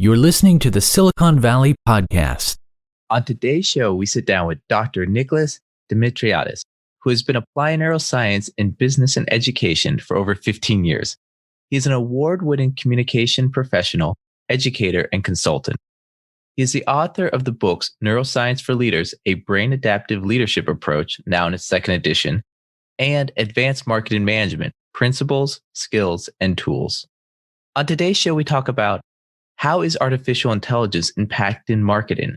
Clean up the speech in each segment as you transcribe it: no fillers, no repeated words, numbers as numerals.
You're listening to the Silicon Valley Podcast. On today's show, we sit down with Dr. Nikolaos Dimitriadis, who has been applying neuroscience in business and education for over 15 years. He is an award-winning communication professional, educator, and consultant. He is the author of the books Neuroscience for Leaders, A Brain Adaptive Leadership Approach, now in its second edition, and Advanced Marketing Management, Principles, Skills, and Tools. On today's show, we talk about how is artificial intelligence impacting marketing?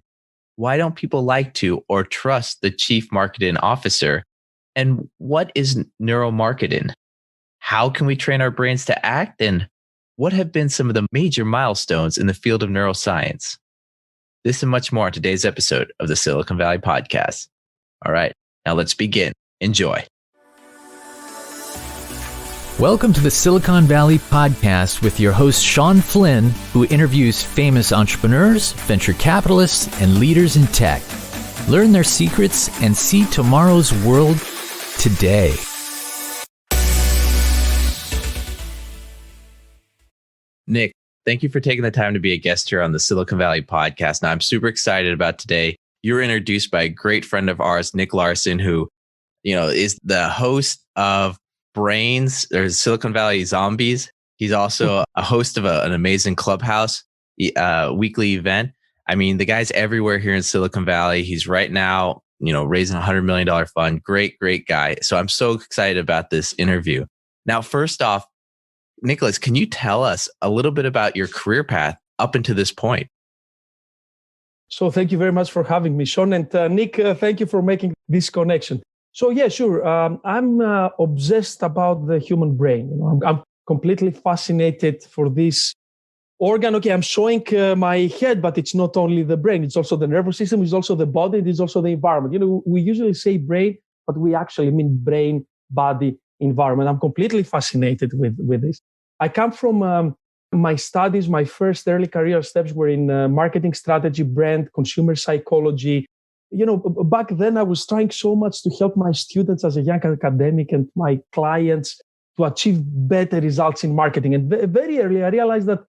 Why don't people like to or trust the chief marketing officer? And what is NeuroMarketing? How can we train our brains to act? And what have been some of the major milestones in the field of neuroscience? This and much more on today's episode of the Silicon Valley Podcast. All right, now let's begin. Enjoy. Welcome to the Silicon Valley Podcast with your host, Shawn Flynn, who interviews famous entrepreneurs, venture capitalists, and leaders in tech. Learn their secrets and see tomorrow's world today. Nick, thank you for taking the time to be a guest here on the Silicon Valley Podcast. Now, I'm super excited about today. You were introduced by a great friend of ours, Nikolaso, who, is the host of Brains. There's Silicon Valley Zombies. He's also a host of an amazing Clubhouse weekly event. I mean, the guy's everywhere here in Silicon Valley. He's right now, raising a $100 million fund. Great guy. So I'm so excited about this interview. Now, first off, Nikolaos, can you tell us a little bit about your career path up until this point? So thank you very much for having me, Shawn. And Nick, thank you for making this connection. So yeah, sure. I'm obsessed about the human brain. I'm completely fascinated for this organ. Okay, I'm showing my head, but it's not only the brain. It's also the nervous system. It's also the body. It's also the environment. We usually say brain, but we actually mean brain, body, environment. I'm completely fascinated with this. I come from my studies. My first early career steps were in marketing strategy, brand, consumer psychology. Back then I was trying so much to help my students as a young academic and my clients to achieve better results in marketing. And very early, I realized that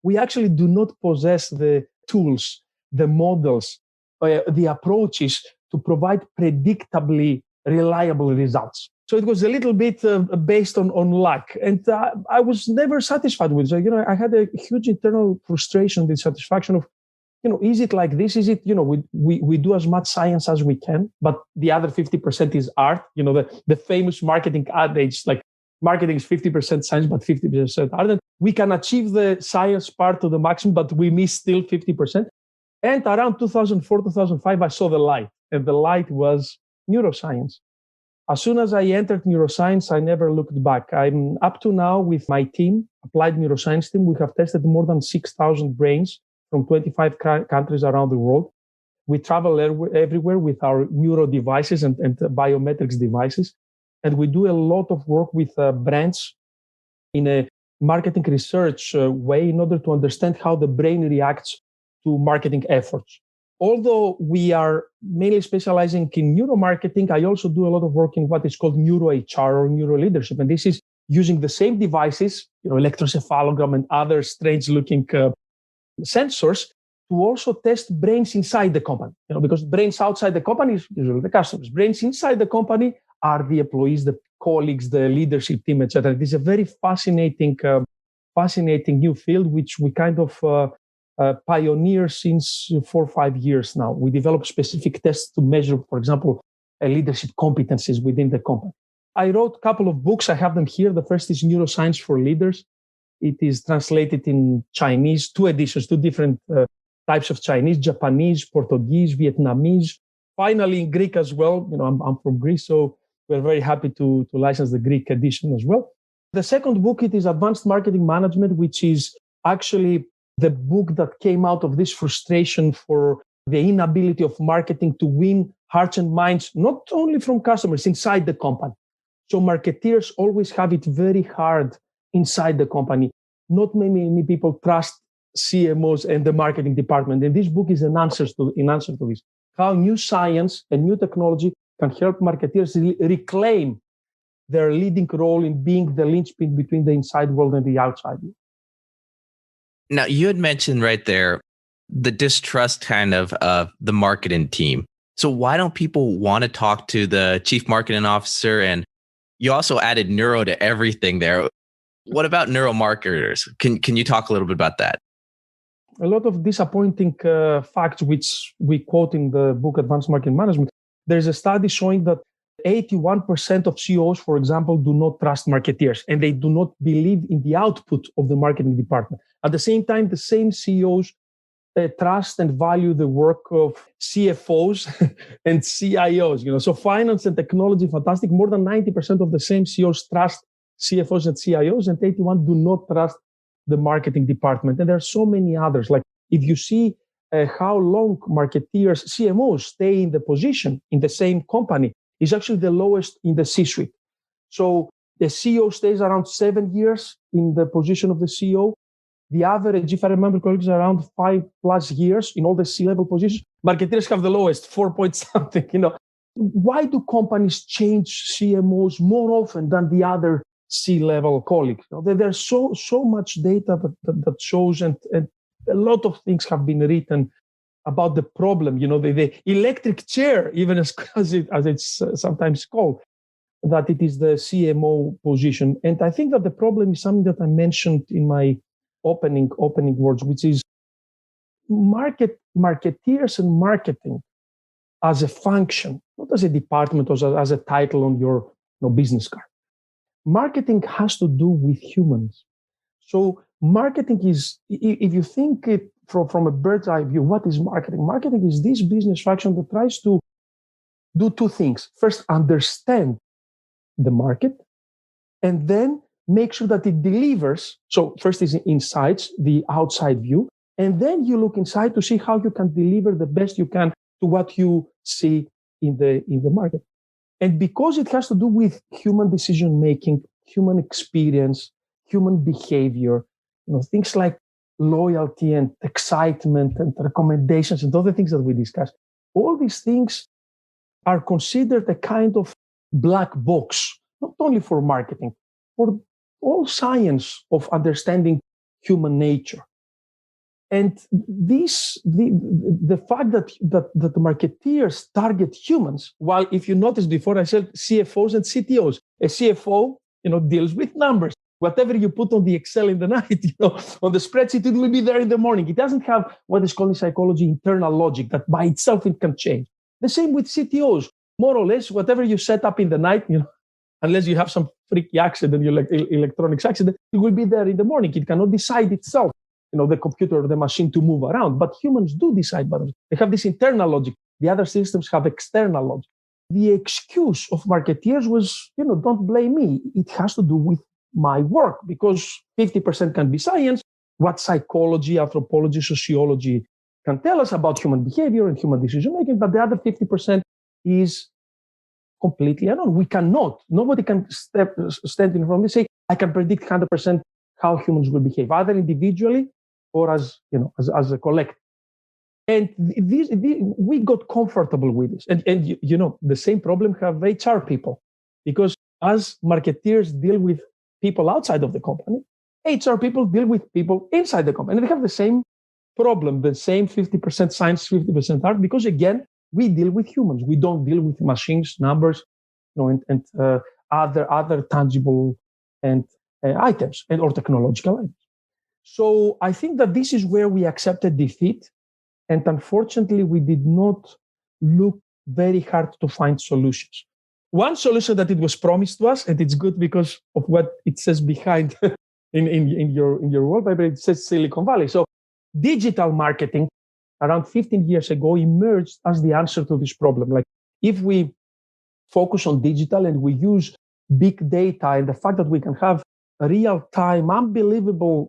we actually do not possess the tools, the models, the approaches to provide predictably reliable results. So it was a little bit based on luck. And I was never satisfied with it. So, I had a huge internal frustration, dissatisfaction of, is it like this? Is it, we do as much science as we can, but the other 50% is art. The famous marketing adage, like marketing is 50% science, but 50% art. And we can achieve the science part to the maximum, but we miss still 50%. And around 2004, 2005, I saw the light, and the light was neuroscience. As soon as I entered neuroscience, I never looked back. I'm up to now with my team, applied neuroscience team. We have tested more than 6,000 brains from 25 countries around the world. We travel everywhere with our neuro devices and biometrics devices. And we do a lot of work with brands in a marketing research way in order to understand how the brain reacts to marketing efforts. Although we are mainly specializing in neuromarketing, I also do a lot of work in what is called neuro HR or neuro leadership. And this is using the same devices, electroencephalogram and other strange looking sensors to also test brains inside the company, because brains outside the company is usually the customers. Brains inside the company are the employees, the colleagues, the leadership team, etc. It is a very fascinating new field, which we kind of pioneer since 4 or 5 years now. We develop specific tests to measure, for example, leadership competencies within the company. I wrote a couple of books. I have them here. The first is Neuroscience for Leaders. It is translated in Chinese, 2 editions, 2 different types of Chinese, Japanese, Portuguese, Vietnamese, finally in Greek as well. I'm from Greece, so we're very happy to license the Greek edition as well. The second book, it is Advanced Marketing Management, which is actually the book that came out of this frustration for the inability of marketing to win hearts and minds, not only from customers, inside the company. So marketeers always have it very hard inside the company. Not many people trust CMOs and the marketing department. And this book is an answer to this. How new science and new technology can help marketeers reclaim their leading role in being the linchpin between the inside world and the outside world. Now, you had mentioned right there the distrust kind of the marketing team. So why don't people want to talk to the chief marketing officer? And you also added neuro to everything there. What about neuromarketers? Can you talk a little bit about that? A lot of disappointing facts, which we quote in the book Advanced Marketing Management. There's a study showing that 81% of CEOs, for example, do not trust marketeers, and they do not believe in the output of the marketing department. At the same time, the same CEOs trust and value the work of CFOs and CIOs. So finance and technology, fantastic. More than 90% of the same CEOs trust CFOs and CIOs, and 81 do not trust the marketing department. And there are so many others. Like if you see how long marketeers, CMOs stay in the position in the same company, is actually the lowest in the C-suite. So the CEO stays around 7 years in the position of the CEO. The average, if I remember correctly, is around 5+ years in all the C-level positions. Marketeers have the lowest, 4 point something. Why do companies change CMOs more often than the other C-level colleagues? There's so much data that shows, and a lot of things have been written about the problem. The electric chair, even as it's sometimes called, that it is the CMO position. And I think that the problem is something that I mentioned in my opening words, which is marketeers and marketing as a function, not as a department or as a title on your business card. Marketing has to do with humans. So marketing is, if you think it from a bird's eye view, what is marketing? Marketing is this business function that tries to do two things. First, understand the market, and then make sure that it delivers. So first is insights, the outside view, and then you look inside to see how you can deliver the best you can to what you see in the market. And because it has to do with human decision making, human experience, human behavior, things like loyalty and excitement and recommendations and other things that we discussed, all these things are considered a kind of black box, not only for marketing, for all science of understanding human nature. And the fact that the marketeers target humans, while if you notice before I said CFOs and CTOs, a CFO, deals with numbers. Whatever you put on the Excel in the night, on the spreadsheet, it will be there in the morning. It doesn't have what is called in psychology internal logic that by itself it can change. The same with CTOs, more or less, whatever you set up in the night, unless you have some freaky accident, electronics accident, it will be there in the morning. It cannot decide itself, the computer or the machine to move around. But humans do decide by themselves. They have this internal logic. The other systems have external logic. The excuse of marketeers was, don't blame me. It has to do with my work, because 50% can be science, what psychology, anthropology, sociology can tell us about human behavior and human decision making, but the other 50% is completely unknown. Nobody can stand in front of me and say, I can predict 100% how humans will behave, either individually or as a collective. And we got comfortable with this. And the same problem have HR people, because as marketeers deal with people outside of the company, HR people deal with people inside the company. And they have the same problem, the same 50% science, 50% art, because again, we deal with humans. We don't deal with machines, numbers, and other tangible and items or technological items. So I think that this is where we accepted defeat. And unfortunately, we did not look very hard to find solutions. One solution that it was promised to us, and it's good because of what it says behind in your wallpaper, it says Silicon Valley. So digital marketing around 15 years ago emerged as the answer to this problem. Like if we focus on digital and we use big data and the fact that we can have real-time, unbelievable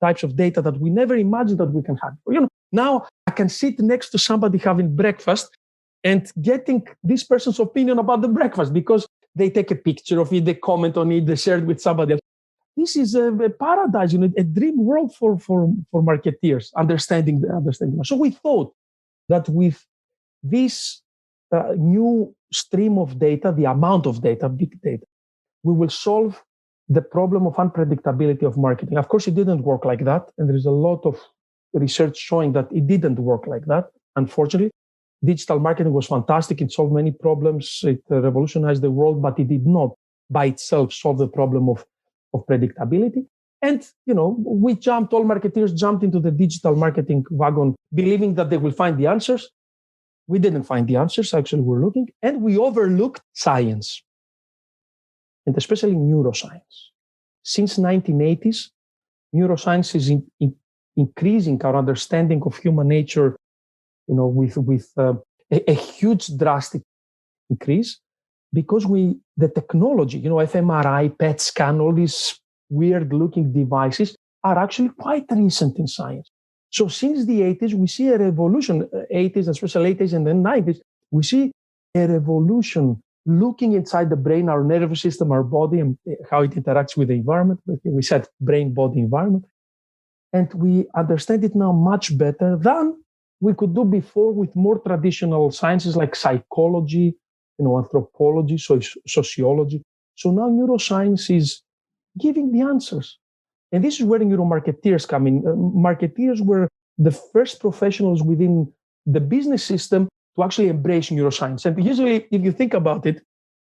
types of data that we never imagined that we can have. Now I can sit next to somebody having breakfast and getting this person's opinion about the breakfast because they take a picture of it, they comment on it, they share it with somebody else. This is a paradise, a dream world for marketeers, understanding. So we thought that with this new stream of data, the amount of data, big data, we will solve the problem of unpredictability of marketing. Of course, it didn't work like that. And there is a lot of research showing that it didn't work like that, unfortunately. Digital marketing was fantastic. It solved many problems. It revolutionized the world, but it did not by itself solve the problem of predictability. And, all marketeers jumped into the digital marketing wagon, believing that they will find the answers. We didn't find the answers. Actually, we're looking. And we overlooked science, and especially neuroscience. Since 1980s, neuroscience is increasing our understanding of human nature, with a huge drastic increase, because the technology, fMRI, PET scan, all these weird looking devices are actually quite recent in science. So since the 80s, we see a revolution, 80s, especially 80s and then 90s, we see a revolution looking inside the brain, our nervous system, our body, and how it interacts with the environment. We said brain, body, environment. And we understand it now much better than we could do before with more traditional sciences like psychology, anthropology, sociology. So now neuroscience is giving the answers. And this is where NeuroMarketeers come in. Marketeers were the first professionals within the business system to actually embrace neuroscience. And usually, if you think about it,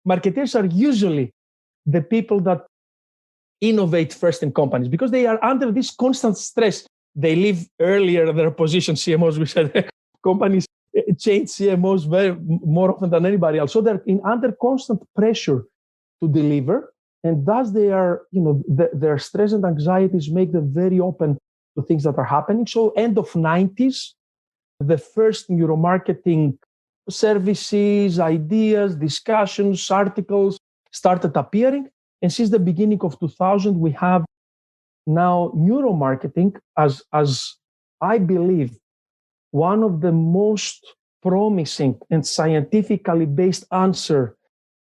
marketeers are usually the people that innovate first in companies because they are under this constant stress. They leave earlier their position, CMOs, we said companies change CMOs more often than anybody else. So they're under constant pressure to deliver. And thus they are, their stress and anxieties make them very open to things that are happening. So end of 90s, the first neuromarketing services, ideas, discussions, articles started appearing. And since the beginning of 2000, we have now neuromarketing as I believe, one of the most promising and scientifically based answer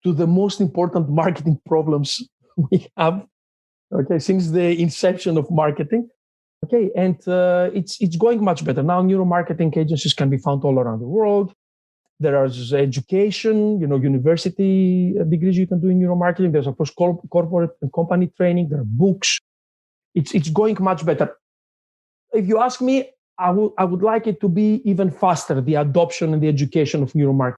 to the most important marketing problems we have, since the inception of marketing. And it's going much better. Now neuromarketing agencies can be found all around the world. There is education, university degrees you can do in neuromarketing. There's, of course, corporate and company training. There are books. It's going much better. If you ask me, I would like it to be even faster, the adoption and the education of neuromarketing.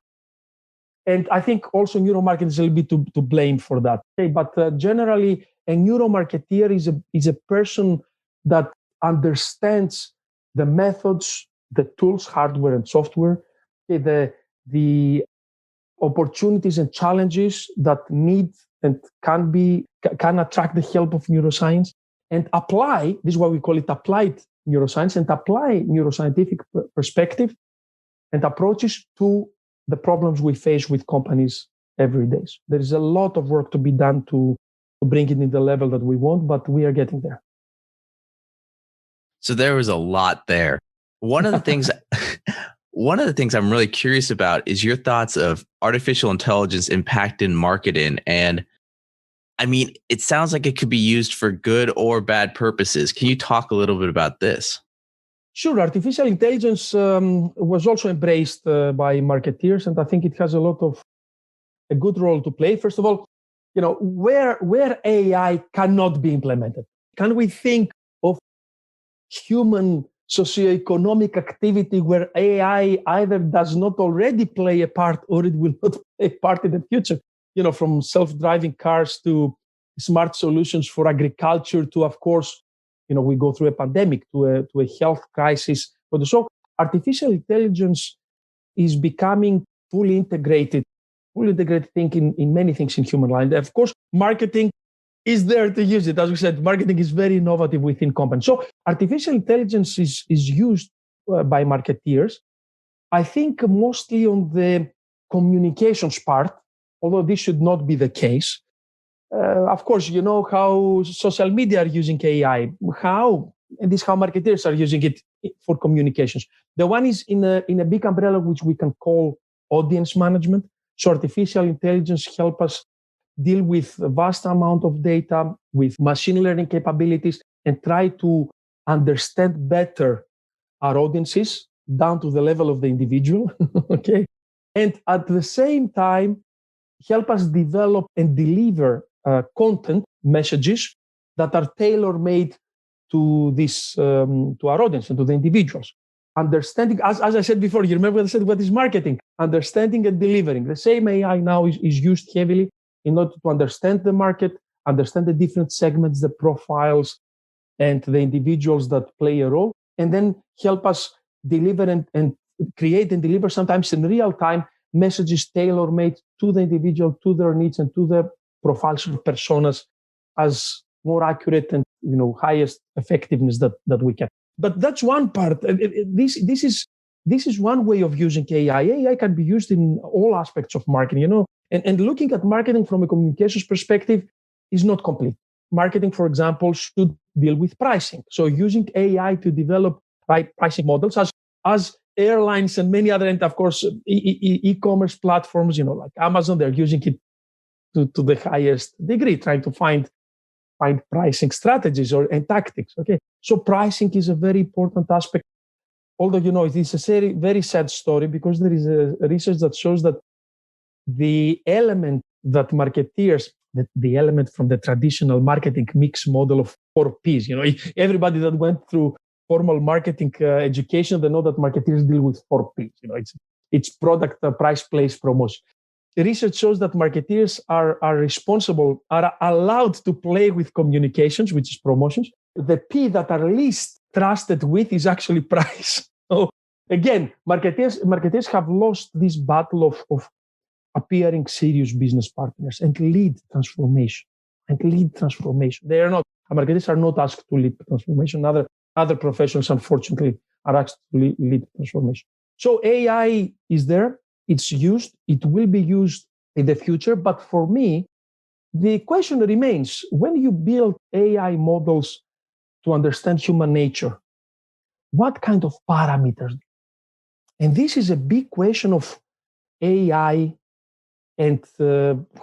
And I think also neuromarketing is a little bit to blame for that. But generally, a neuromarketer is a person that understands the methods, the tools, hardware and software, the opportunities and challenges that need and can attract the help of neuroscience and apply, this is why we call it applied neuroscience, and apply neuroscientific perspective and approaches to the problems we face with companies every day. So there is a lot of work to be done to bring it in the level that we want, but we are getting there. So there was a lot there. One of the things I'm really curious about is your thoughts of artificial intelligence impact in marketing. And I mean, it sounds like it could be used for good or bad purposes. Can you talk a little bit about this? Sure. Artificial intelligence was also embraced by marketeers, and I think it has a good role to play. First of all, where AI cannot be implemented. Can we think of human socioeconomic activity where AI either does not already play a part or it will not play a part in the future? From self-driving cars to smart solutions for agriculture to, of course, we go through a pandemic to a health crisis. So artificial intelligence is becoming fully integrated thing in many things in human life. Of course, marketing is there to use it. As we said, marketing is very innovative within companies. So artificial intelligence is used by marketeers, I think mostly on the communications part, although this should not be the case. Of course, you know how social media are using AI, and this is how marketers are using it for communications. The one is in a big umbrella, which we can call audience management. So artificial intelligence help us deal with a vast amount of data, with machine learning capabilities, and try to understand better our audiences down to the level of the individual. Okay. And at the same time, help us develop and deliver content messages that are tailor-made to this, to our audience and to the individuals. Understanding, as I said before, you remember I said, what is marketing? Understanding and delivering. The same AI now is used heavily in order to understand the market, understand the different segments, the profiles, and the individuals that play a role, and then help us deliver and create and deliver sometimes in real time messages tailor-made to the individual, to their needs, and to the profiles of personas as more accurate and highest effectiveness that we can. But that's one part. This is one way of using AI. AI can be used in all aspects of marketing, and looking at marketing from a communications perspective is not complete. Marketing, for example, should deal with pricing. So using AI to develop pricing models as airlines and many other, and of course, e-commerce platforms, like Amazon, they're using it to the highest degree, trying to find pricing strategies and tactics. Okay, so pricing is a very important aspect. Although it is a very, very sad story, because there is a research that shows that the element that marketeers, the element from the traditional marketing mix model of 4 Ps. Everybody that went through formal marketing education, they know that marketeers deal with 4 Ps. It's product, price, place, promotion. The research shows that marketeers are allowed to play with communications, which is promotions. The P that are least trusted with is actually price. So again, marketeers have lost this battle of appearing serious business partners and lead transformation. They are not. Marketers are not asked to lead transformation. Other professions, unfortunately, are asked to lead transformation. So AI is there. It's used. It will be used in the future. But for me, the question remains: when you build AI models to understand human nature, what kind of parameters? And this is a big question of AI and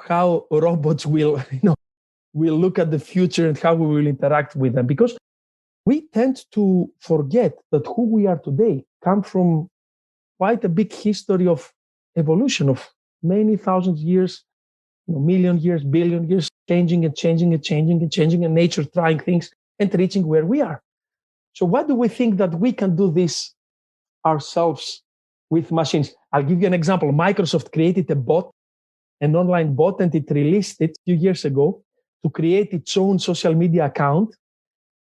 how robots will look at the future and how we will interact with them. Because we tend to forget that who we are today come from quite a big history of evolution of many thousands years, million years, billion years, changing and nature trying things and reaching where we are. So why do we think that we can do this ourselves with machines? I'll give you an example. Microsoft created an online bot, and it released it a few years ago to create its own social media account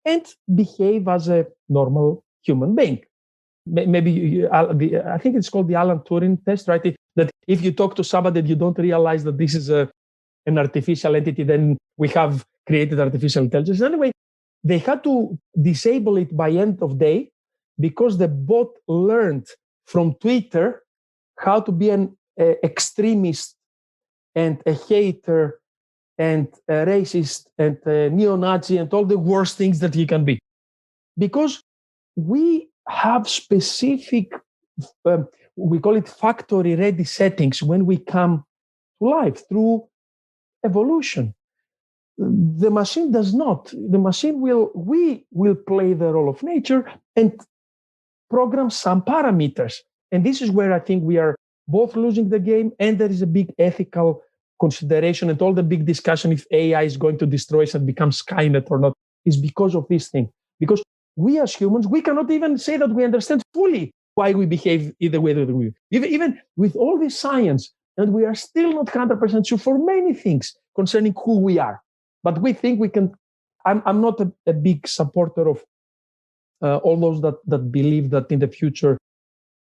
and behave as a normal human being. Maybe I think it's called the Alan Turing test, right? That if you talk to somebody that you don't realize that this is an artificial entity, then we have created artificial intelligence. Anyway, they had to disable it by end of day because the bot learned from Twitter how to be an extremist and a hater and a racist and a neo-Nazi and all the worst things that he can be. Because we have specific, we call it factory-ready settings when we come to life through evolution. The machine does not. We will play the role of nature and program some parameters. And this is where I think we are both losing the game, and there is a big ethical consideration, and all the big discussion if AI is going to destroy us and become Skynet or not is because of this thing. Because we as humans, we cannot even say that we understand fully why we behave either way that we do. Even with all this science, and we are still not 100% sure for many things concerning who we are. But we think we can. I'm not a big supporter of all those that believe that in the future,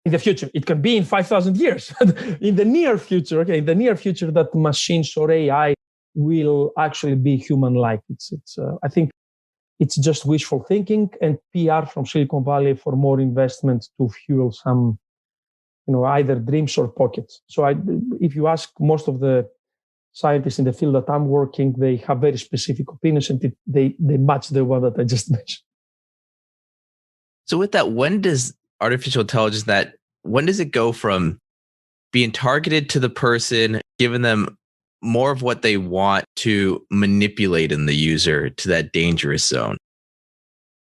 it can be in 5,000 years, in the near future, that machines or AI will actually be human-like. I think it's just wishful thinking and PR from Silicon Valley for more investment to fuel some, either dreams or pockets. So if you ask most of the scientists in the field that I'm working, they have very specific opinions, and they match the one that I just mentioned. So with that, when does artificial intelligence, when does it go from being targeted to the person, giving them more of what they want, to manipulating the user to that dangerous zone?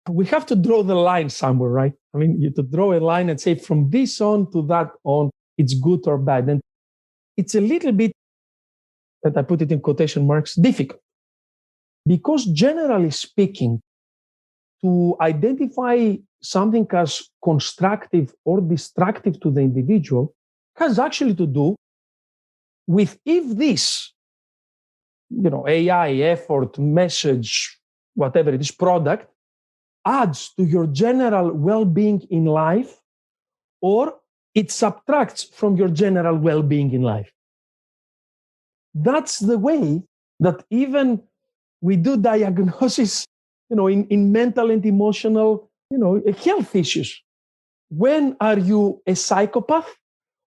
We have to draw the line somewhere, right? I mean, you have to draw a line and say from this on to that on, it's good or bad. And it's a little bit, and I put it in quotation marks, difficult. Because generally speaking, to identify something as constructive or destructive to the individual has actually to do with if this, AI, effort, message, whatever it is, product, adds to your general well-being in life, or it subtracts from your general well-being in life. That's the way that even we do diagnosis, in mental and emotional, health issues. When are you a psychopath,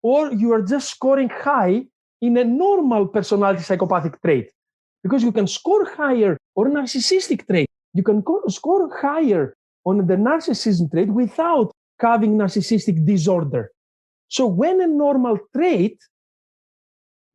or you are just scoring high in a normal personality psychopathic trait? Because you can score higher or narcissistic trait. You can score higher on the narcissism trait without having narcissistic disorder. So when a normal trait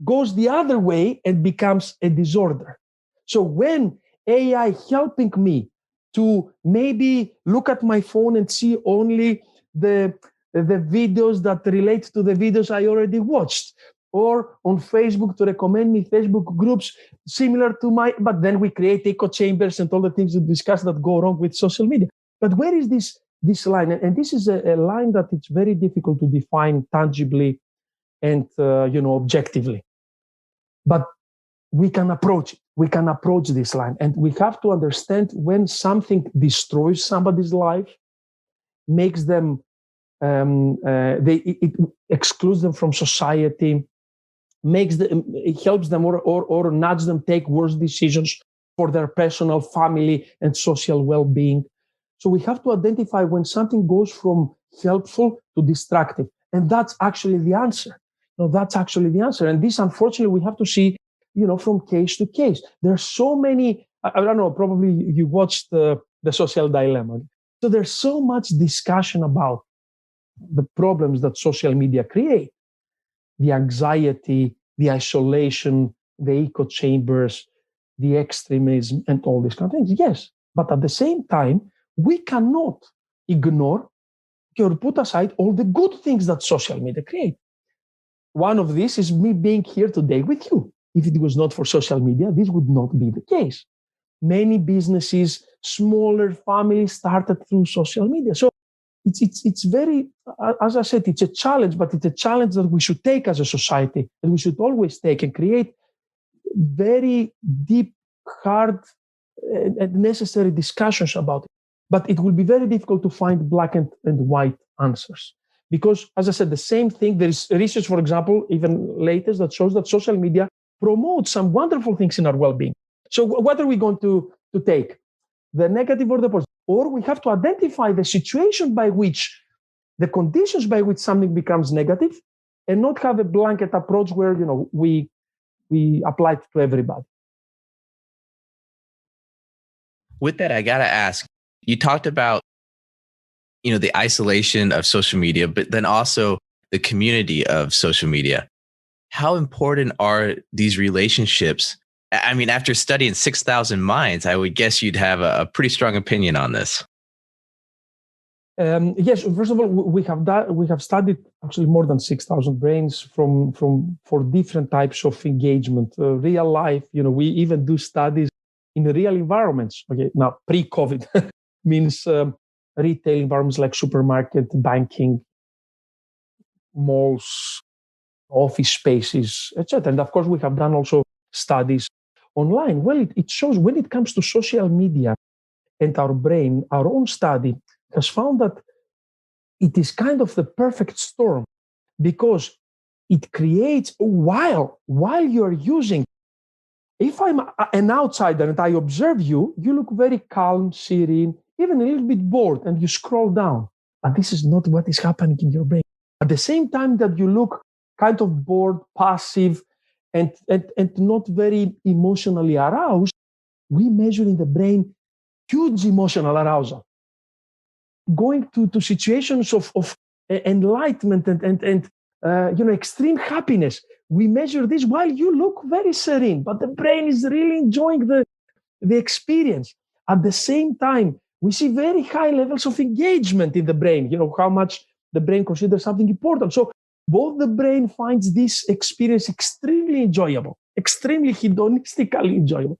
goes the other way and becomes a disorder. So when AI helping me to maybe look at my phone and see only the videos that relate to the videos I already watched, or on Facebook to recommend me Facebook groups similar to but then we create echo chambers and all the things we discuss that go wrong with social media. But where is this line? And this is a line that it's very difficult to define tangibly and objectively. But we can approach it. We can approach this line. And we have to understand when something destroys somebody's life, makes them, it excludes them from society, it helps them or nudge them take worse decisions for their personal, family, and social well-being. So we have to identify when something goes from helpful to destructive. And that's actually the answer. That's actually the answer. And this, unfortunately, we have to see, from case to case. There's so many, I don't know, probably you watched the Social Dilemma. So there's so much discussion about the problems that social media create. The anxiety, the isolation, the echo chambers, the extremism, and all these kind of things. Yes, but at the same time, we cannot ignore or put aside all the good things that social media create. One of these is me being here today with you. If it was not for social media, this would not be the case. Many businesses, smaller families started through social media. So it's very, as I said, it's a challenge, but it's a challenge that we should take as a society, and we should always take and create very deep, hard, and necessary discussions about it. But it will be very difficult to find black and white answers. Because, as I said, the same thing, there is research, for example, even latest, that shows that social media promotes some wonderful things in our well-being. So what are we going to take? The negative or the positive? Or we have to identify the situation by which, the conditions by which something becomes negative, and not have a blanket approach where, we apply it to everybody. With that, I got to ask, you talked about, the isolation of social media, but then also the community of social media. How important are these relationships? I mean, after studying 6,000 minds, I would guess you'd have a pretty strong opinion on this. Yes, first of all, we have studied actually more than 6,000 brains for different types of engagement, real life. We even do studies in real environments. Okay, now pre-COVID means retail environments like supermarket, banking, malls, office spaces, etc. And of course, we have done also studies online. Well, it shows when it comes to social media and our brain, our own study has found that it is kind of the perfect storm, because it creates, while you're using, if I'm an outsider and I observe you, you look very calm, serene, even a little bit bored, and you scroll down. And this is not what is happening in your brain. At the same time that you look kind of bored, passive, and not very emotionally aroused, we measure in the brain huge emotional arousal. Going to situations of enlightenment and extreme happiness. We measure this while you look very serene, but the brain is really enjoying the experience. At the same time, we see very high levels of engagement in the brain, how much the brain considers something important. So both the brain finds this experience extremely enjoyable, extremely hedonistically enjoyable.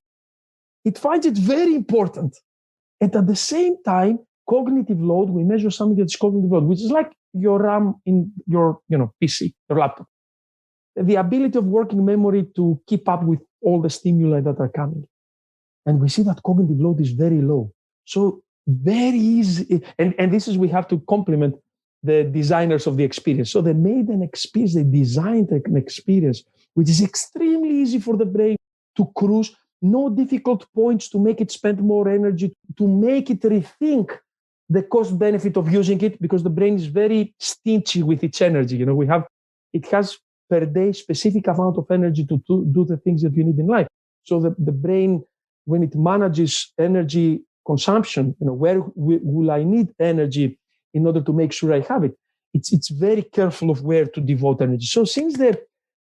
it finds it very important. And at the same time, cognitive load, we measure something that's cognitive load, which is like your RAM in your PC, your laptop. The ability of working memory to keep up with all the stimuli that are coming. And we see that cognitive load is very low. So very easy. And this is, we have to compliment the designers of the experience. So they made an experience, they designed an experience which is extremely easy for the brain to cruise, no difficult points to make it spend more energy, to make it rethink the cost benefit of using it, because the brain is very stingy with its energy. It has per day specific amount of energy to do the things that you need in life. So the brain, when it manages energy consumption, where will I need energy in order to make sure I have it? It's very careful of where to devote energy. So since the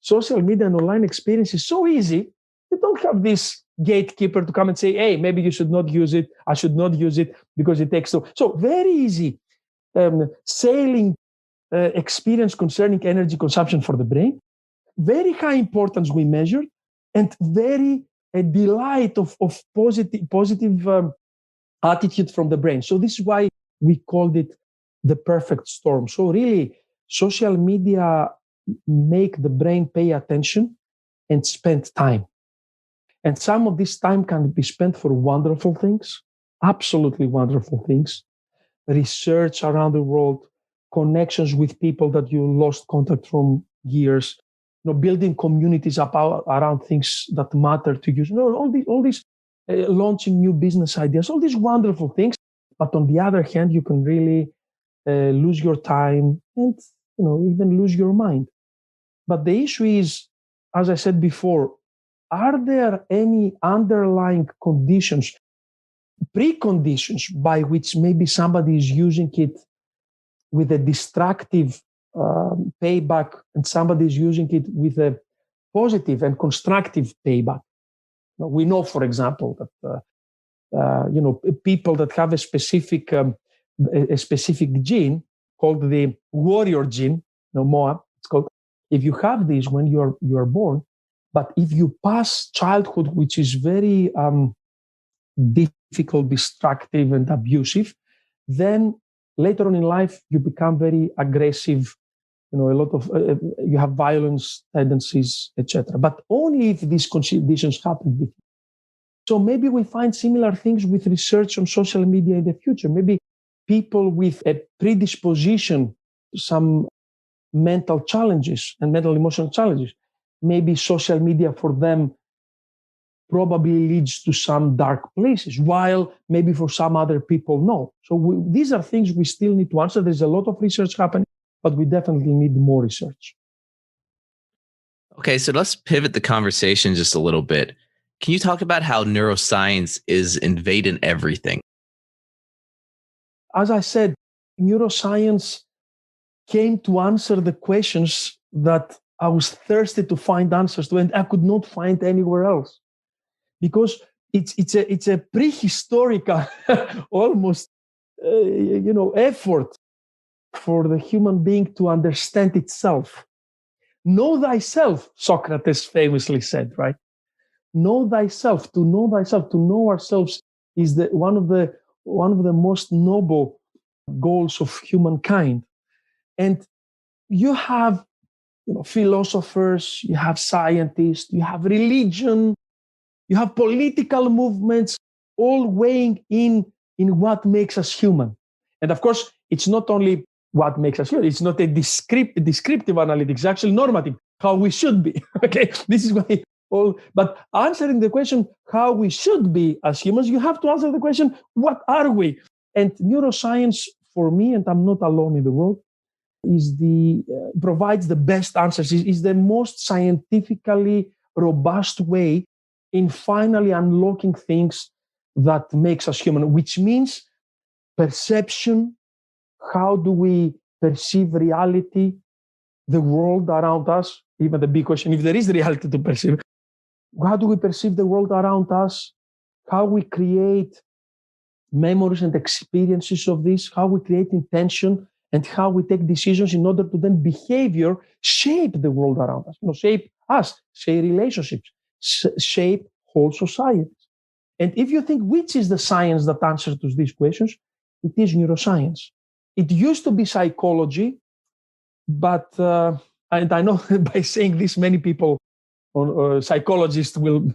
social media and online experience is so easy, you don't have this gatekeeper to come and say, hey, maybe you should not use it. I should not use it because it takes so very easy sailing experience concerning energy consumption for the brain. Very high importance we measured, and very a delight of positive attitude from the brain. So this is why we called it the perfect storm. So really, social media make the brain pay attention and spend time. And some of this time can be spent for wonderful things, absolutely wonderful things, research around the world, connections with people that you lost contact from years, building communities around things that matter to you. All these launching new business ideas, all these wonderful things. But on the other hand, you can really lose your time and even lose your mind. But the issue is, as I said before, are there any underlying conditions, preconditions by which maybe somebody is using it with a destructive payback and somebody is using it with a positive and constructive payback? We know, for example, that people that have a specific gene called the warrior gene, MOA, it's called. If you have this when you are born, but if you pass childhood, which is very difficult, destructive, and abusive, then later on in life you become very aggressive. You have violence tendencies, etc. But only if these conditions happen with you. So maybe we find similar things with research on social media in the future. Maybe people with a predisposition to some mental challenges and mental emotional challenges, maybe social media for them probably leads to some dark places, while maybe for some other people, no. So these are things we still need to answer. There's a lot of research happening, but we definitely need more research. Okay, so let's pivot the conversation just a little bit. Can you talk about how neuroscience is invading everything? As I said, neuroscience came to answer the questions that I was thirsty to find answers to, and I could not find anywhere else. Because it's a prehistoric almost effort for the human being to understand itself. Know thyself, Socrates famously said, right? Know thyself. To know ourselves is one of the most noble goals of humankind. And you have philosophers, you have scientists, you have religion, you have political movements, all weighing in what makes us human. And of course, it's not only what makes us human. It's not a descriptive analytics, it's actually normative, how we should be. Okay, this is why but answering the question how we should be as humans, you have to answer the question, what are we? And neuroscience, for me, and I'm not alone in the world, provides the best answers, is the most scientifically robust way in finally unlocking things that makes us human, which means perception. How do we perceive reality, the world around us? Even the big question, if there is reality to perceive, how do we perceive the world around us? How we create memories and experiences of this, how we create intention, and how we take decisions in order to then behavior shape the world around us, shape us, shape relationships, shape whole societies. And if you think which is the science that answers to these questions, it is neuroscience. It used to be psychology, but, and I know by saying this, many people, psychologists will,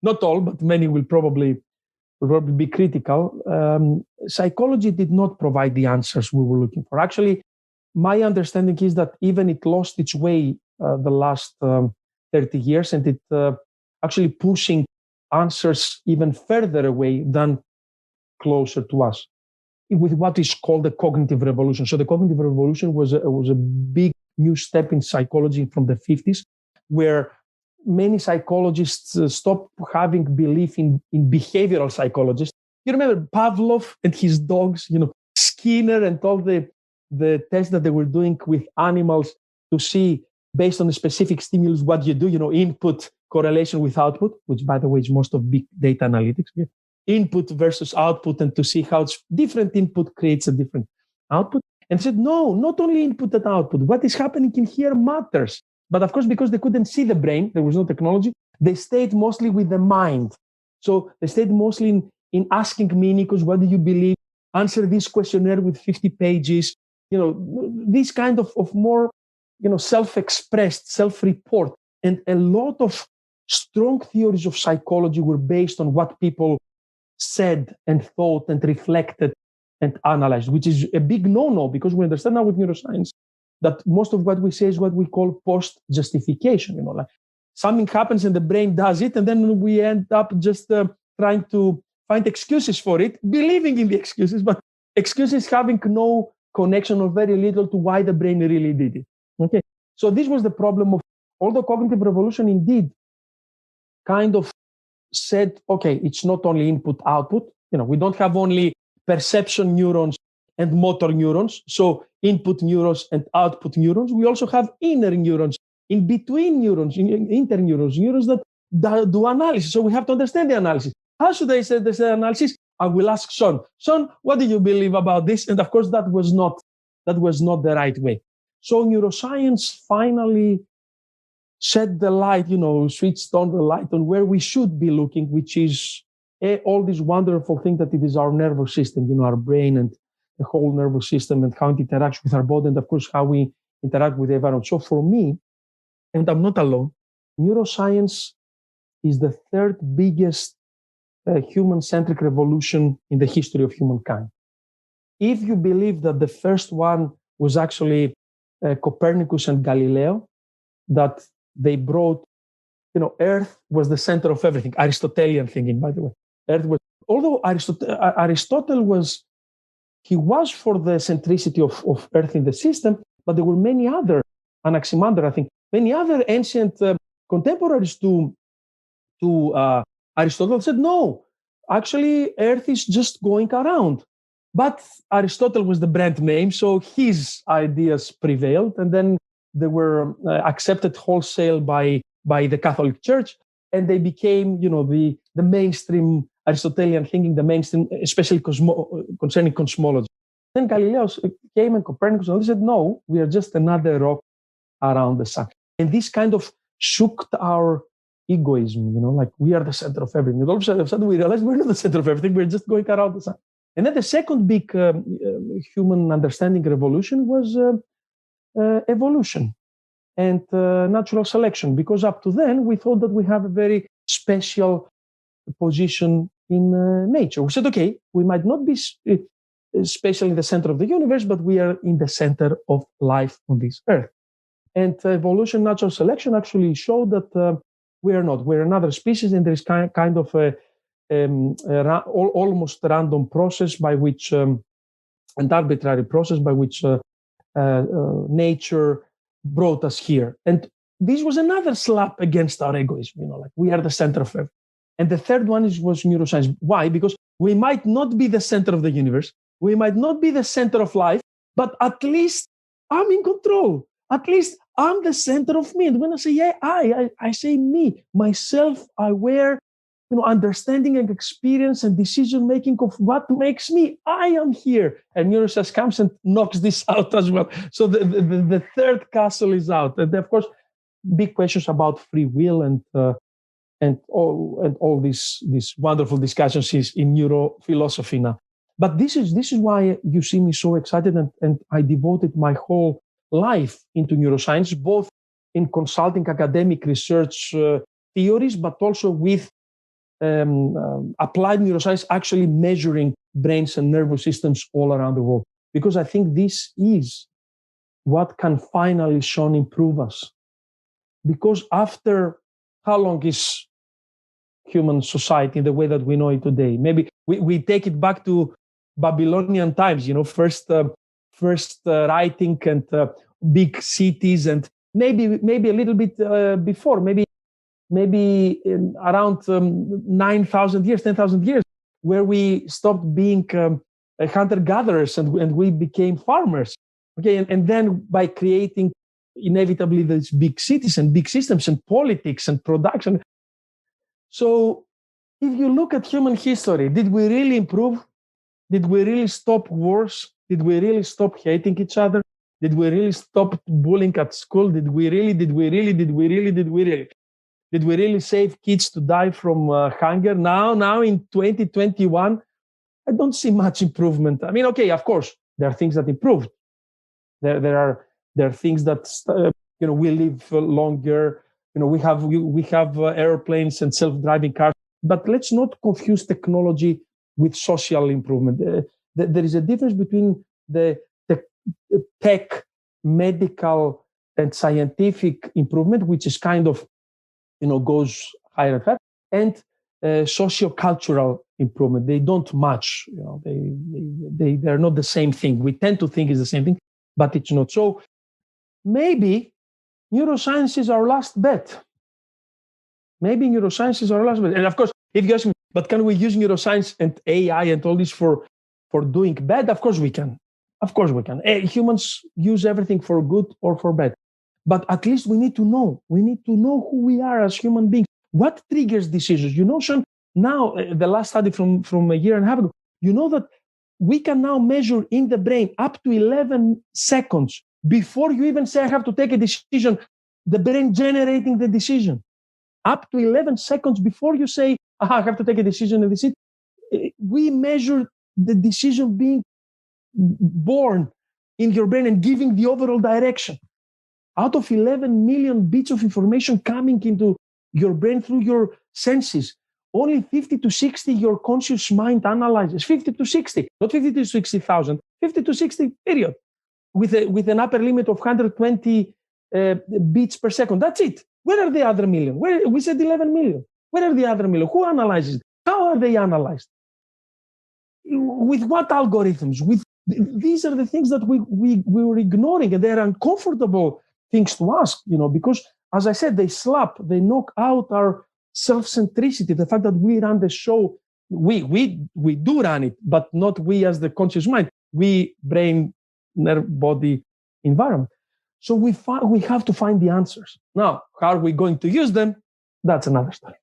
not all, but many will probably be critical. Psychology did not provide the answers we were looking for. Actually, my understanding is that even it lost its way the last 30 years, and it actually pushing answers even further away than closer to us with what is called the cognitive revolution. So the cognitive revolution was a big new step in psychology from the 50s, where many psychologists stopped having belief in behavioral psychologists. You remember Pavlov and his dogs, Skinner and all the tests that they were doing with animals to see, based on a specific stimulus, what you do, input correlation with output, which, by the way, is most of big data analytics. Input versus output, and to see how different input creates a different output. And said, no, not only input and output. What is happening in here matters. But of course, because they couldn't see the brain, there was no technology, they stayed mostly with the mind. So they stayed mostly in asking me, Nikos, what do you believe? Answer this questionnaire with 50 pages. This kind of more, self-expressed, self-report. And a lot of strong theories of psychology were based on what people said and thought and reflected and analyzed, which is a big no-no, because we understand now with neuroscience that most of what we say is what we call post-justification. Like something happens and the brain does it, and then we end up just trying to find excuses for it, believing in the excuses, but excuses having no connection or very little to why the brain really did it. Okay, so this was the problem of all the cognitive revolution. Indeed, kind of said, okay, it's not only input output. We don't have only perception neurons and motor neurons, so input neurons and output neurons. We also have inner neurons, in between neurons, interneurons, neurons that do analysis. So we have to understand the analysis. How should I say this analysis? I will ask Shawn. Shawn, what do you believe about this? And of course, that was not the right way. So neuroscience finally shed the light, switched on the light on where we should be looking, which is all this wonderful thing that it is our nervous system, our brain and the whole nervous system, and how it interacts with our body, and of course how we interact with the environment. So for me, and I'm not alone, neuroscience is the third biggest human-centric revolution in the history of humankind. If you believe that the first one was actually Copernicus and Galileo, that they brought, Earth was the center of everything. Aristotelian thinking, by the way. Earth was, although Aristotle was for the centricity of Earth in the system, but there were many other, Anaximander, I think, many other ancient contemporaries to Aristotle said, no, actually, Earth is just going around. But Aristotle was the brand name, so his ideas prevailed, and then they were accepted wholesale by the Catholic Church, and they became, the mainstream Aristotelian thinking, the mainstream, especially concerning cosmology. Then Galileo came, and Copernicus, and they said, no, we are just another rock around the sun. And this kind of shook our egoism, like we are the center of everything. And all of a sudden we realized we're not the center of everything, we're just going around the sun. And then the second big human understanding revolution was evolution and natural selection, because up to then we thought that we have a very special position in nature. We said, okay, we might not be special in the center of the universe, but we are in the center of life on this earth. And evolution, natural selection actually showed that we are not. We're another species, and there is kind of a almost random process by which, and arbitrary process by which nature brought us here. And this was another slap against our egoism, like we are the center of everything. And the third one was neuroscience. Why? Because we might not be the center of the universe, we might not be the center of life, but at least I'm in control. At least I'm the center of me. And when I say I say me, myself, aware, understanding and experience and decision making of what makes me. I am here. And neuroscience comes and knocks this out as well. So the third castle is out. And of course, big questions about free will and all these wonderful discussions is in neurophilosophy now. But this is why you see me so excited, and I devoted my whole life into neuroscience, both in consulting academic research theories, but also with applied neuroscience, actually measuring brains and nervous systems all around the world. Because I think this is what can finally, Shawn, improve us. Because after how long is human society in the way that we know it today? Maybe we take it back to Babylonian times, first writing and big cities, and maybe a little bit before, maybe around 9,000 years, 10,000 years, where we stopped being hunter-gatherers and we became farmers. Okay, and then by creating inevitably these big cities and big systems and politics and production. So if you look at human history, did we really improve? Did we really stop wars? Did we really stop hating each other? Did we really stop bullying at school? Did we really save kids to die from hunger? Now in 2021, I don't see much improvement. I mean, okay, of course, there are things that improved. There are things that we live longer. We have airplanes and self-driving cars. But let's not confuse technology with social improvement. There is a difference between the tech, medical, and scientific improvement, which is kind of goes higher and higher, and socio-cultural improvement. They don't match. They're not the same thing. We tend to think it's the same thing, but it's not. So maybe neuroscience is our last bet. And of course, if you ask me, but can we use neuroscience and AI and all this for doing bad? Of course we can. Humans use everything for good or for bad. But at least we need to know. We need to know who we are as human beings. What triggers decisions? Shawn, now, the last study from a year and a half ago, that we can now measure in the brain up to 11 seconds before you even say, I have to take a decision, the brain generating the decision. Up to 11 seconds before you say, I have to take a decision, and decision. We measure the decision being born in your brain and giving the overall direction. Out of 11 million bits of information coming into your brain through your senses, only 50 to 60 your conscious mind analyzes. 50 to 60, not 50 to 60,000, 50 to 60, period. With an upper limit of 120 bits per second. That's it. Where are the other million? We said 11 million. Where are the other million? Who analyzes it? How are they analyzed? With what algorithms? These are the things that we were ignoring, and they're uncomfortable things to ask, because, as I said, they knock out our self-centricity, the fact that we run the show. We do run it, but not we as the conscious mind. We brain, nerve, body, environment. So we have to find the answers. Now, how are we going to use them? That's another story.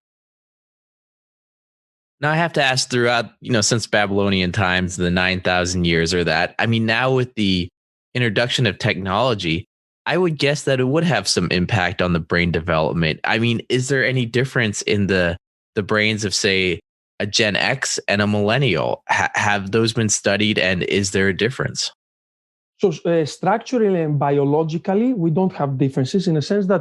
Now I have to ask, throughout, since Babylonian times, the 9,000 years or that, I mean, now with the introduction of technology, I would guess that it would have some impact on the brain development. I mean, is there any difference in the brains of, say, a Gen X and a millennial? Have those been studied, and is there a difference? So structurally and biologically, we don't have differences, in a sense that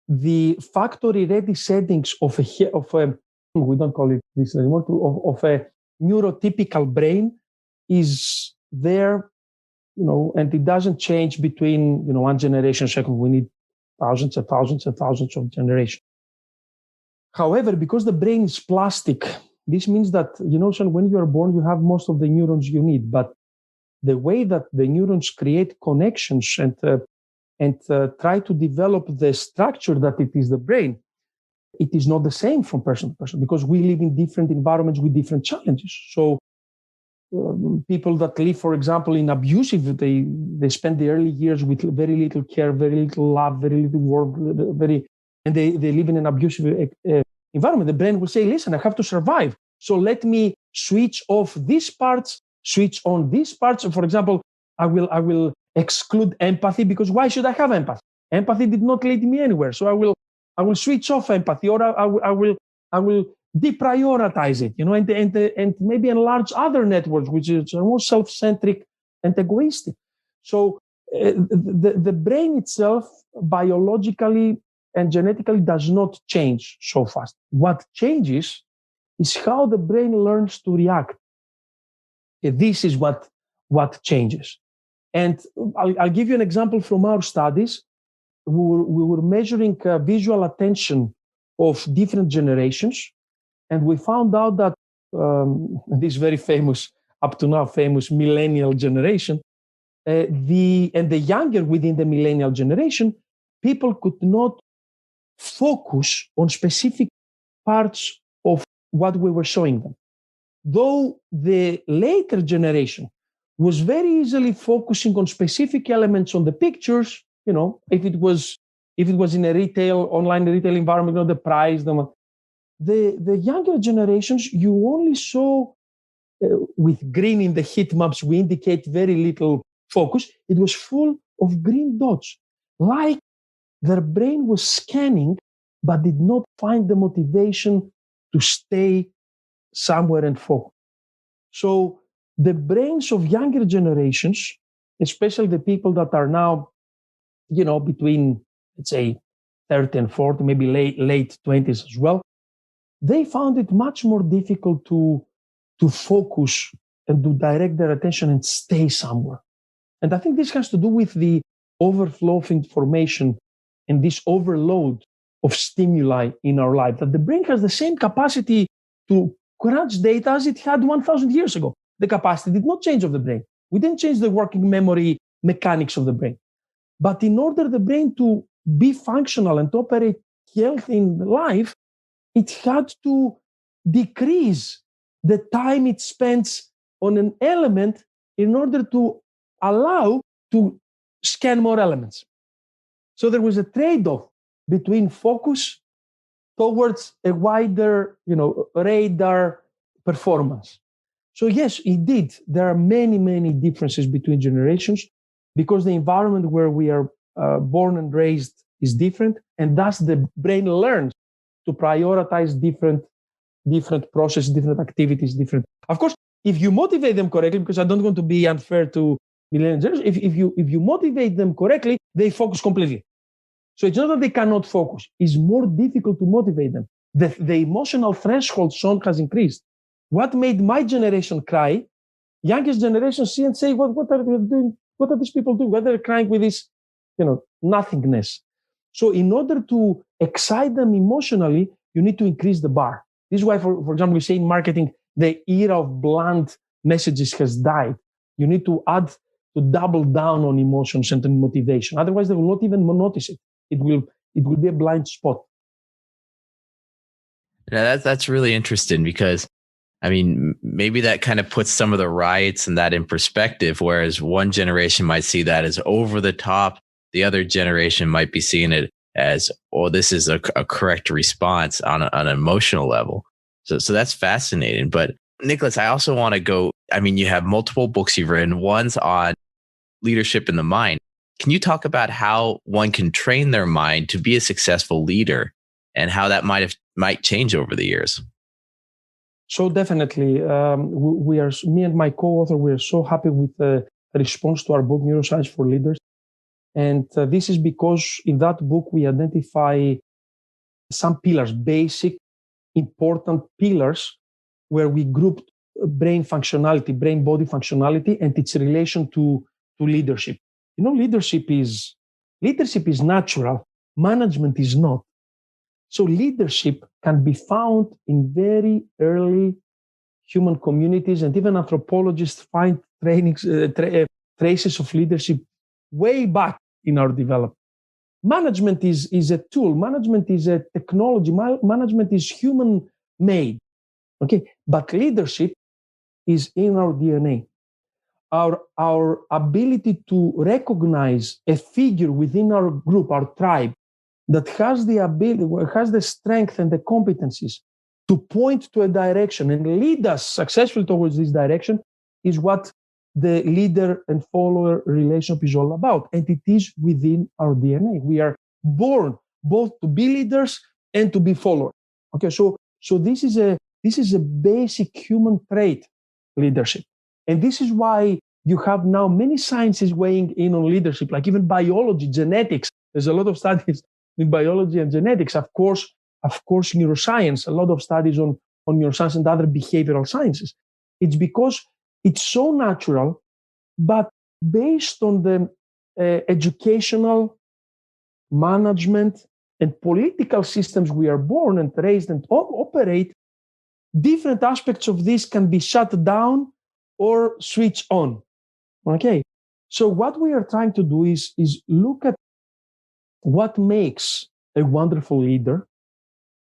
the factory-ready settings of a we don't call it this anymore, of a neurotypical brain is there, and it doesn't change between, one generation and second. We need thousands and thousands and thousands of generations. However, because the brain is plastic, this means that, Shawn, when you are born, you have most of the neurons you need, but the way that the neurons create connections and try to develop the structure that it is the brain, it is not the same from person to person, because we live in different environments with different challenges. So people that live, for example, in abusive, they spend the early years with very little care, very little love, very little work, and they live in an abusive environment. The brain will say, listen, I have to survive. So let me switch off these parts, switch on these parts. For example, I will exclude empathy, because why should I have empathy? Empathy did not lead me anywhere. So I will switch off empathy, or I will deprioritize it, and maybe enlarge other networks, which are more self-centric and egoistic. So the brain itself, biologically and genetically, does not change so fast. What changes is how the brain learns to react. This is what changes. And I'll give you an example from our studies. We were measuring visual attention of different generations, and we found out that this very famous, up to now famous millennial generation, the younger within the millennial generation, people could not focus on specific parts of what we were showing them. Though the later generation was very easily focusing on specific elements on the pictures, if it was in a online retail environment, the price, the younger generations, you only saw with green in the heat maps, we indicate very little focus. It was full of green dots, like their brain was scanning, but did not find the motivation to stay somewhere and focus. So the brains of younger generations, especially the people that are now, between, let's say, 30 and 40, maybe late 20s as well, they found it much more difficult to focus and to direct their attention and stay somewhere. And I think this has to do with the overflow of information and this overload of stimuli in our life, that the brain has the same capacity to crunch data as it had 1,000 years ago. The capacity did not change of the brain. We didn't change the working memory mechanics of the brain. But in order the brain to be functional and to operate healthy in life, it had to decrease the time it spends on an element in order to allow to scan more elements. So there was a trade-off between focus towards a wider, radar performance. So yes, indeed, there are many, many differences between generations because the environment where we are born and raised is different, and thus the brain learns to prioritize different processes, different activities, different. Of course, if you motivate them correctly, because I don't want to be unfair to millennial generations, if you motivate them correctly, they focus completely. So it's not that they cannot focus. It's more difficult to motivate them. The emotional threshold, Shawn, has increased. What made my generation cry, youngest generation see and say, what are they doing? What are these people doing? Why they're crying with this, nothingness? So in order to excite them emotionally, you need to increase the bar. This is why, for example, we say in marketing, the era of blunt messages has died. You need to double down on emotions and on motivation. Otherwise, they will not even notice it. It will be a blind spot. Yeah, that's really interesting because, maybe that kind of puts some of the riots and that in perspective, whereas one generation might see that as over the top. The other generation might be seeing it as, this is a correct response on an emotional level. So that's fascinating. But Nikolaos, I also want to go, you have multiple books you've written. One's on leadership in the mind. Can you talk about how one can train their mind to be a successful leader and how that might change over the years? So definitely, me and my co-author, we are so happy with the response to our book, Neuroscience for Leaders. And this is because in that book, we identify some pillars, basic, important pillars, where we grouped brain functionality, brain-body functionality, and its relation to leadership. Leadership is natural. Management is not. So leadership can be found in very early human communities, and even anthropologists find traces of leadership way back in our development. Management is a tool. Management is a technology. Management is human-made. Okay, but leadership is in our DNA. Our ability to recognize a figure within our group, our tribe, that has the strength and the competencies to point to a direction and lead us successfully towards this direction is what the leader and follower relationship is all about. And it is within our DNA. We are born both to be leaders and to be followers. Okay, so So this is a basic human trait, leadership. And this is why you have now many sciences weighing in on leadership, like even biology, genetics. There's a lot of studies in biology and genetics. Of course, neuroscience, a lot of studies on neuroscience and other behavioral sciences. It's because it's so natural, but based on the educational, management, and political systems we are born and raised and operate, different aspects of this can be shut down or switch on. Okay. So what we are trying to do is look at what makes a wonderful leader,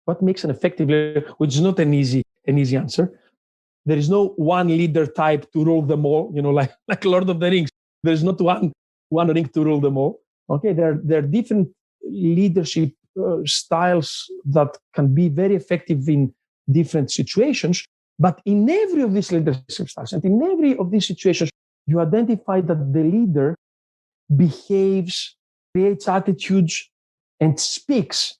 what makes an effective leader, which is not an easy answer. There is no one leader type to rule them all, like Lord of the Rings. There's not one ring to rule them all. Okay, there are different leadership styles that can be very effective in different situations. But in every of these leadership styles and in every of these situations, you identify that the leader behaves, creates attitudes, and speaks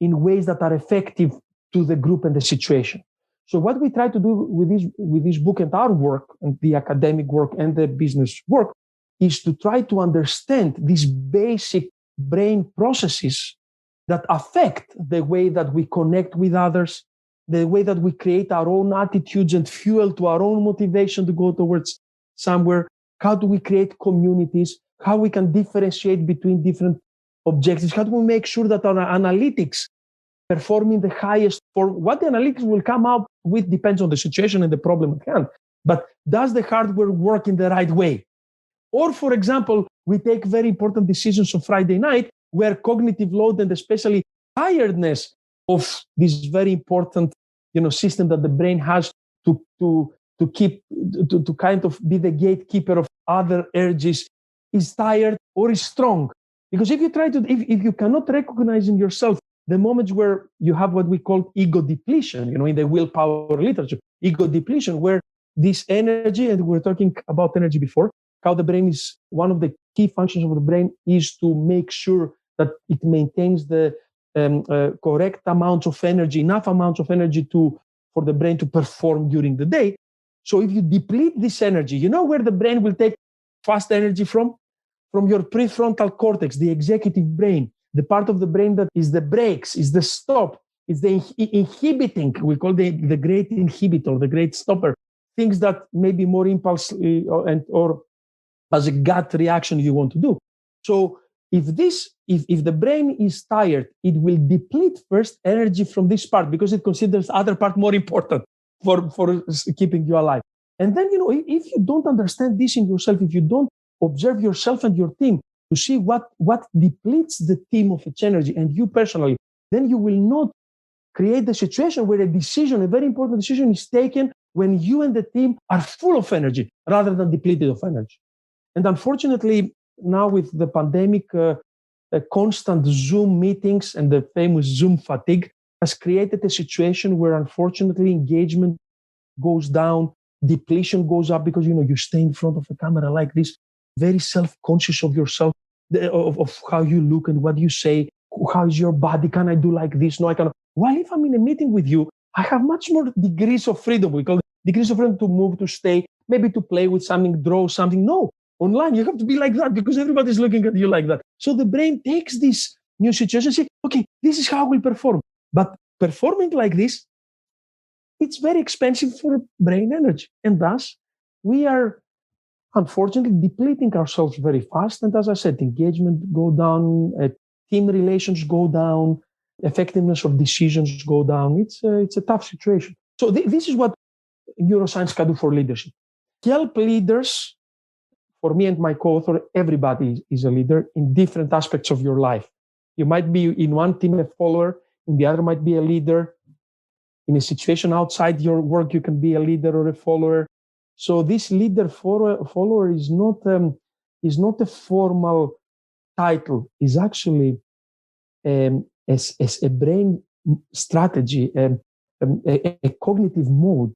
in ways that are effective to the group and the situation. So what we try to do with this book and our work and the academic work and the business work is to try to understand these basic brain processes that affect the way that we connect with others, the way that we create our own attitudes and fuel to our own motivation to go towards somewhere. How do we create communities? How we can differentiate between different objectives? How do we make sure that our analytics performing the highest for what the analytics will come out with depends on the situation and the problem at hand. But does the hardware work in the right way? Or, for example, we take very important decisions on Friday night where cognitive load and especially tiredness of this very important, system that the brain has to kind of be the gatekeeper of other urges is tired or is strong. Because if you cannot recognize in yourself the moments where you have what we call ego depletion, in the willpower literature, ego depletion, where this energy, and we were talking about energy before, how the brain is one of the key functions of the brain is to make sure that it maintains the correct amounts of energy, enough amounts of energy for the brain to perform during the day. So if you deplete this energy, where the brain will take fast energy from? From your prefrontal cortex, the executive brain, the part of the brain that is the brakes, is the stop, is the inhibiting, we call the great inhibitor, the great stopper, things that may be more impulse or as a gut reaction you want to do. So if the brain is tired, it will deplete first energy from this part because it considers other part more important for keeping you alive. And then, if you don't understand this in yourself, if you don't observe yourself and your team to see what depletes the team of its energy and you personally, then you will not create the situation where a very important decision is taken when you and the team are full of energy rather than depleted of energy. And unfortunately, now with the pandemic, constant Zoom meetings and the famous Zoom fatigue has created a situation where unfortunately engagement goes down, depletion goes up because, you stay in front of a camera like this, very self-conscious of yourself, of how you look and what you say. How is your body? Can I do like this? No, I cannot. While if I'm in a meeting with you, I have much more degrees of freedom. We call it degrees of freedom to move, to stay, maybe to play with something, draw something. No, online, you have to be like that because everybody's looking at you like that. So the brain takes this new situation and says, okay, this is how we perform. But performing like this, it's very expensive for brain energy. And thus, we are unfortunately depleting ourselves very fast. And as I said, engagement go down, team relations go down, effectiveness of decisions go down. It's a tough situation. So this is what neuroscience can do for leadership. Help leaders, for me and my co-author, everybody is a leader in different aspects of your life. You might be in one team a follower, in the other might be a leader. In a situation outside your work, you can be a leader or a follower. So this leader follower is not a formal title. Is actually a brain strategy, a cognitive mode.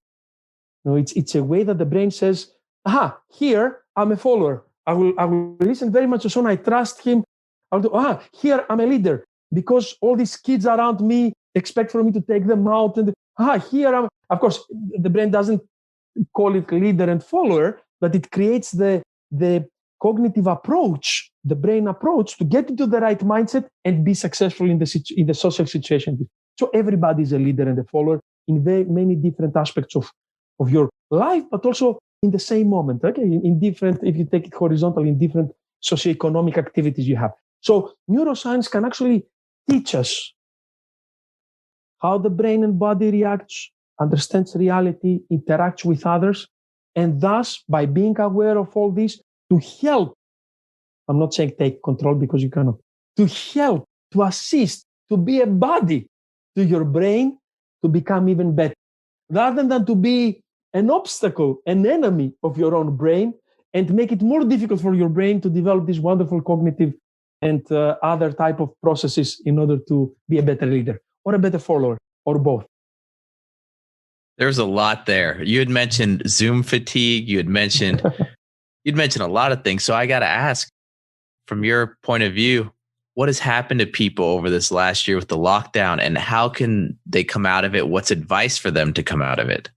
It's a way that the brain says, "Aha, here I'm a follower. I will listen very much to Shawn. I trust him. I'll do. Here I'm a leader because all these kids around me expect for me to take them out and Here I'm, of course, the brain doesn't call it leader and follower, but it creates the cognitive approach, the brain approach to get into the right mindset and be successful in the social situation. So everybody is a leader and a follower in very many different aspects of your life, but also in the same moment, okay? In different, if you take it horizontal, in different socioeconomic activities you have. So neuroscience can actually teach us how the brain and body reacts, understands reality, interacts with others, and thus, by being aware of all this, to help, I'm not saying take control because you cannot, to help, to assist, to be a buddy to your brain to become even better, rather than to be an obstacle, an enemy of your own brain, and make it more difficult for your brain to develop this wonderful cognitive and other type of processes in order to be a better leader or a better follower or both. There's a lot there. You had mentioned Zoom fatigue. You had mentioned a lot of things. So I got to ask, from your point of view, what has happened to people over this last year with the lockdown, and how can they come out of it? What's advice for them to come out of it?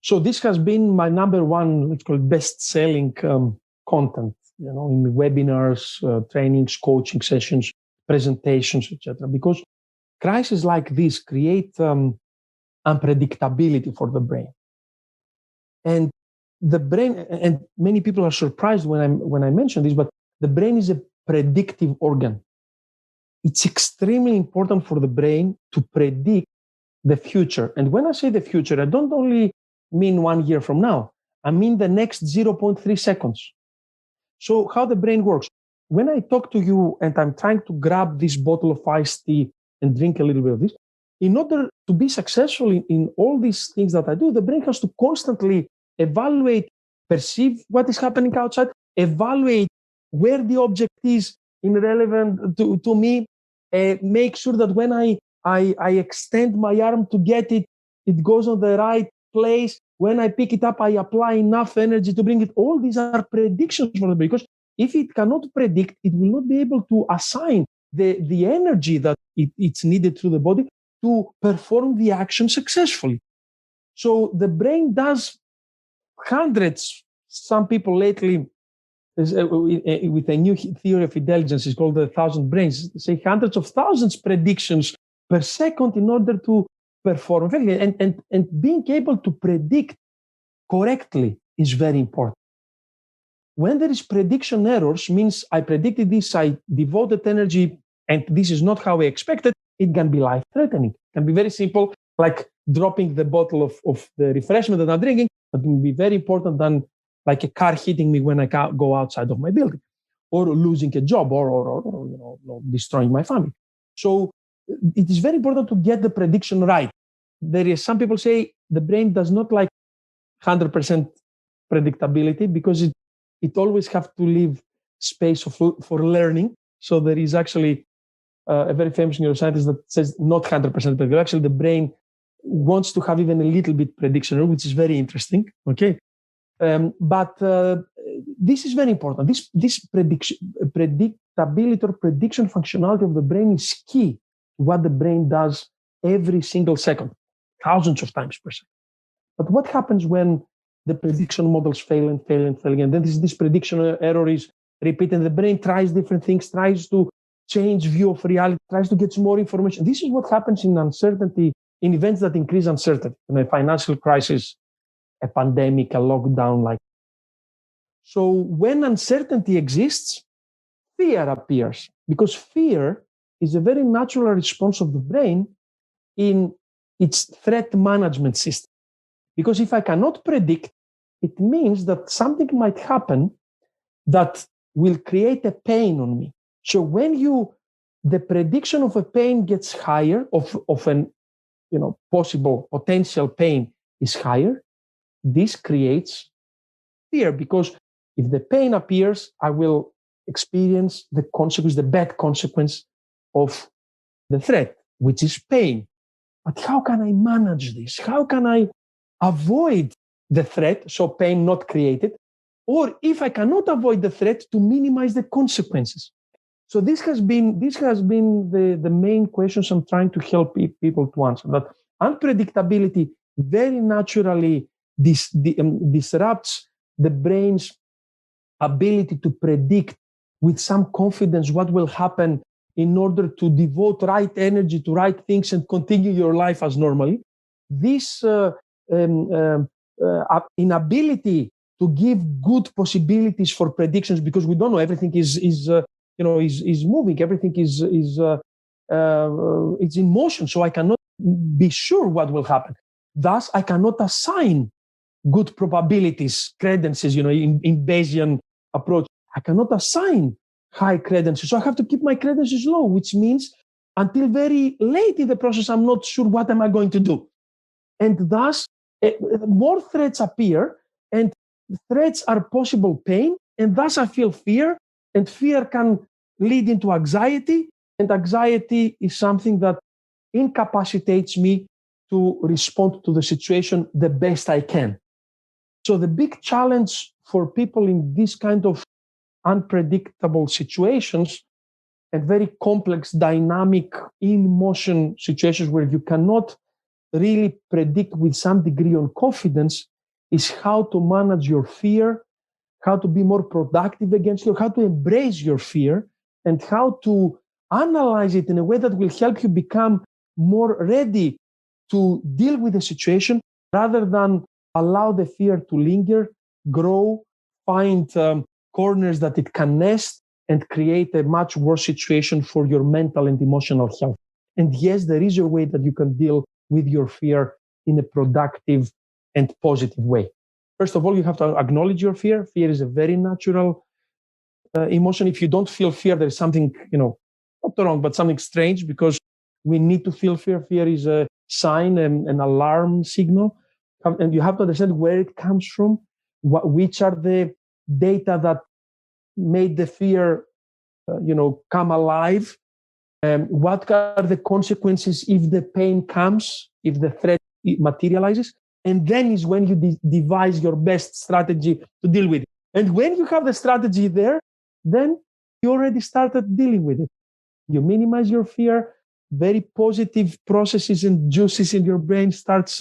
So this has been my number one, let's call it best-selling content, in the webinars, trainings, coaching sessions, presentations, etc. Because crises like this create unpredictability for the brain. And the brain, and many people are surprised when I mention this, but the brain is a predictive organ. It's extremely important for the brain to predict the future. And when I say the future, I don't only mean 1 year from now. I mean the next 0.3 seconds. So how the brain works. When I talk to you and I'm trying to grab this bottle of iced tea and drink a little bit of this, in order to be successful in all these things that I do, the brain has to constantly evaluate, perceive what is happening outside, evaluate where the object is irrelevant to me, make sure that when I extend my arm to get it, it goes on the right place. When I pick it up, I apply enough energy to bring it. All these are predictions for the brain, because if it cannot predict, it will not be able to assign the energy that it's needed through the body to perform the action successfully. So the brain does hundreds, some people lately, with a new theory of intelligence, it's called the 1,000 brains, say hundreds of thousands predictions per second in order to perform effectively. And being able to predict correctly is very important. When there is prediction errors, means I predicted this, I devoted energy, and this is not how I expected, it can be life-threatening. It can be very simple, like dropping the bottle of the refreshment that I'm drinking, but it can be very important than like a car hitting me when I go outside of my building, or losing a job, or destroying my family. So it is very important to get the prediction right. There is, some people say the brain does not like 100% predictability because it always have to leave space for learning. So there is actually a very famous neuroscientist that says not 100% predictable. Actually, the brain wants to have even a little bit prediction, which is very interesting. Okay. But this is very important. This predictability or prediction functionality of the brain is key to what the brain does every single second, thousands of times per second. But what happens when the prediction models fail and fail and fail again? Then this prediction error is repeated. The brain tries different things, tries to change view of reality, tries to get more information. This is what happens in uncertainty, in events that increase uncertainty, in a financial crisis, a pandemic, a lockdown. Like so, when uncertainty exists, fear appears, because fear is a very natural response of the brain in its threat management system. Because if I cannot predict, it means that something might happen that will create a pain on me. So when the prediction of a pain gets higher, of an possible potential pain is higher, this creates fear, because if the pain appears, I will experience the consequence, the bad consequence of the threat, which is pain. But how can I manage this? How can I avoid the threat, so pain not created? Or if I cannot avoid the threat, to minimize the consequences. So this has been the main questions I'm trying to help people to answer. That unpredictability very naturally disrupts the brain's ability to predict with some confidence what will happen in order to devote right energy to right things and continue your life as normally. This inability to give good possibilities for predictions, because we don't know, everything is moving, everything is in motion, so I cannot be sure what will happen. Thus, I cannot assign good probabilities, credences, in Bayesian approach. I cannot assign high credences, so I have to keep my credences low, which means until very late in the process, I'm not sure what am I going to do. And thus, more threats appear, and threats are possible pain, and thus I feel fear, and fear can lead into anxiety, and anxiety is something that incapacitates me to respond to the situation the best I can. So the big challenge for people in this kind of unpredictable situations and very complex, dynamic, in-motion situations where you cannot really predict with some degree of confidence is how to manage your fear, how to be more productive against you, how to embrace your fear, and how to analyze it in a way that will help you become more ready to deal with the situation rather than allow the fear to linger, grow, find corners that it can nest, and create a much worse situation for your mental and emotional health. And yes, there is a way that you can deal with your fear in a productive and positive way. First of all, you have to acknowledge your fear. Fear is a very natural emotion. If you don't feel fear, there's something, not wrong, but something strange, because we need to feel fear. Fear is a sign, an alarm signal. And you have to understand where it comes from, which are the data that made the fear, come alive. What are the consequences if the pain comes, if the threat materializes? And then is when you devise your best strategy to deal with it. And when you have the strategy there, then you already started dealing with it. You minimize your fear, very positive processes and juices in your brain start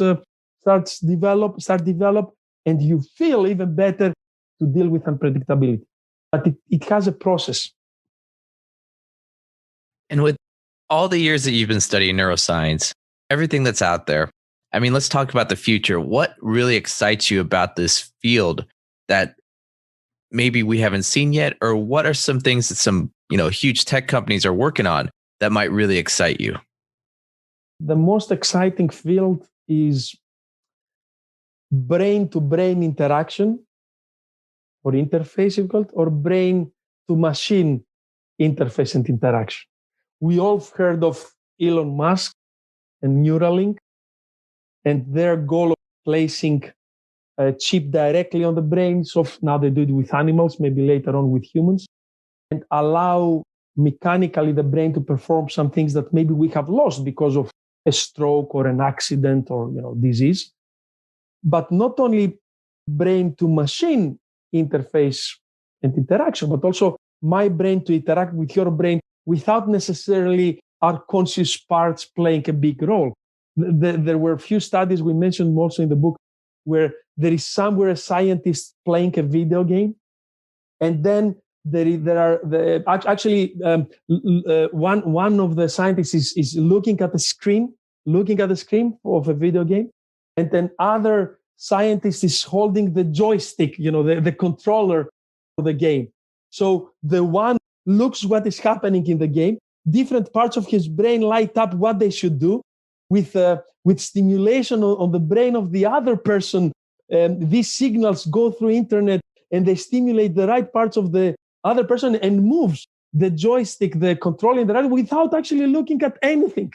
develop, and you feel even better to deal with unpredictability. But it has a process. And with all the years that you've been studying neuroscience, everything that's out there, I mean, let's talk about the future. What really excites you about this field that maybe we haven't seen yet? Or what are some things that some, huge tech companies are working on that might really excite you? The most exciting field is brain-to-brain interaction, or interface, if called, or brain-to-machine interface and interaction. We all have heard of Elon Musk and Neuralink and their goal of placing a chip directly on the brains of, now they do it with animals, maybe later on with humans, and allow mechanically the brain to perform some things that maybe we have lost because of a stroke or an accident or disease. But not only brain to machine interface and interaction, but also my brain to interact with your brain without necessarily our conscious parts playing a big role. There were a few studies we mentioned also in the book where there is somewhere a scientist playing a video game, and then one of the scientists is looking at the screen of a video game, and then other scientist is holding the joystick, the controller for the game. So the one looks what is happening in the game. Different parts of his brain light up what they should do with stimulation on the brain of the other person. These signals go through internet and they stimulate the right parts of the other person and moves the joystick, the control in the right without actually looking at anything.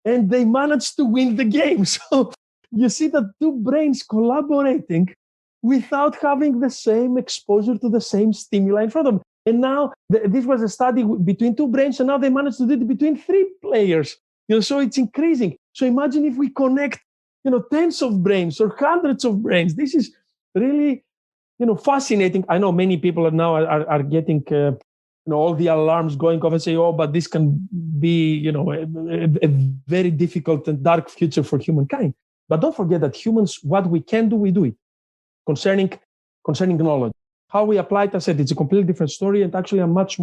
And they managed to win the game. So you see that two brains collaborating without having the same exposure to the same stimuli in front of them. And now this was a study between two brains, and now they managed to do it between three players. So it's increasing. So imagine if we connect, tens of brains or hundreds of brains. This is really, fascinating. I know many people are now getting, all the alarms going off and say, oh, but this can be, a very difficult and dark future for humankind. But don't forget that humans, what we can do, we do it. Concerning knowledge, how we apply it, I said, it's a completely different story, and actually I'm much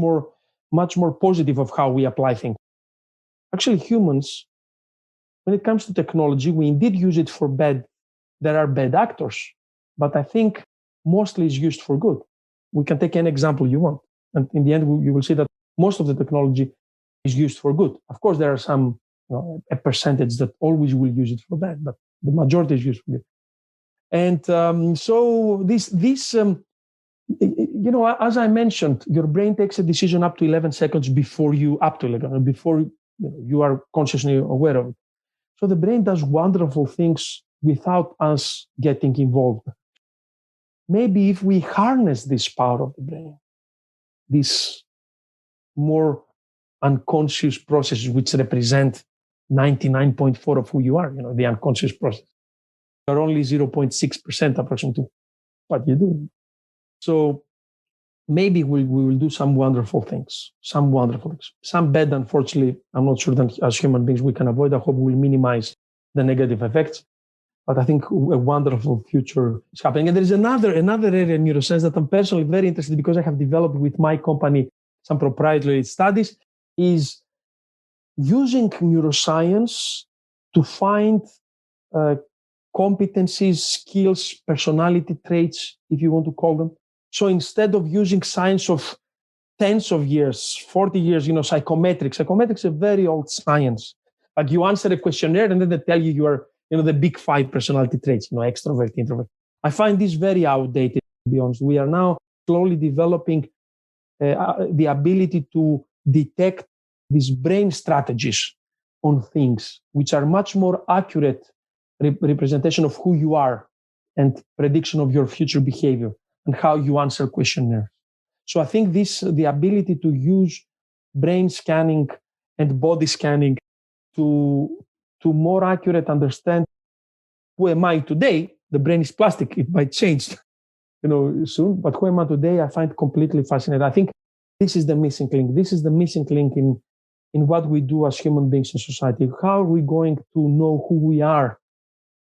more positive of how we apply things. Actually, humans, when it comes to technology, we indeed use it for bad. There are bad actors, but I think mostly it's used for good. We can take any example you want, and in the end, you will see that most of the technology is used for good. Of course, there are some, a percentage that always will use it for bad, but the majority is used for good. And so this as I mentioned, your brain takes a decision up to 11 seconds before you are consciously aware of it. So the brain does wonderful things without us getting involved. Maybe if we harness this power of the brain, these more unconscious processes which represent 99.4% of who you are, the unconscious process, are only 0.6% approximately what you do. So maybe we will do some wonderful things. Some bad, unfortunately, I'm not sure that as human beings we can avoid. I hope we'll minimize the negative effects. But I think a wonderful future is happening. And there is another area in neuroscience that I'm personally very interested in, because I have developed with my company some proprietary studies, is using neuroscience to find competencies, skills, personality traits, if you want to call them. So instead of using science of tens of years, 40 years, psychometrics is a very old science. But you answer a questionnaire and then they tell you are, the big 5 personality traits, extrovert, introvert. I find this very outdated, to be honest. We are now slowly developing the ability to detect these brain strategies on things, which are much more accurate representation of who you are and prediction of your future behavior and how you answer questionnaires. So I think the ability to use brain scanning and body scanning to more accurate understand who am I today. The brain is plastic; it might change, soon. But who am I today? I find completely fascinating. I think this is the missing link. This is the missing link in what we do as human beings in society. How are we going to know who we are?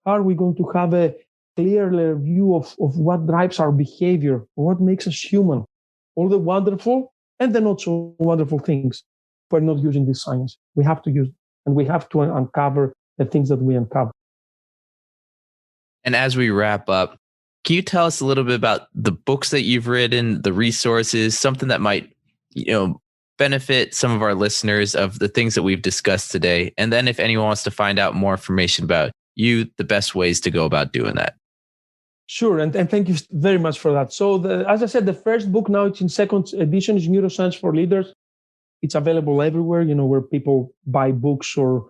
How are we going to have a clearer view of what drives our behavior, what makes us human? All the wonderful and the not so wonderful things. We're not using this science. We have to use it, and we have to uncover the things that we uncover. And as we wrap up, can you tell us a little bit about the books that you've written, the resources, something that might, benefit some of our listeners of the things that we've discussed today? And then if anyone wants to find out more information about you, the best ways to go about doing that. Sure. And thank you very much for that. So as I said, the first book now, it's in second edition, is Neuroscience for Leaders. It's available everywhere, where people buy books or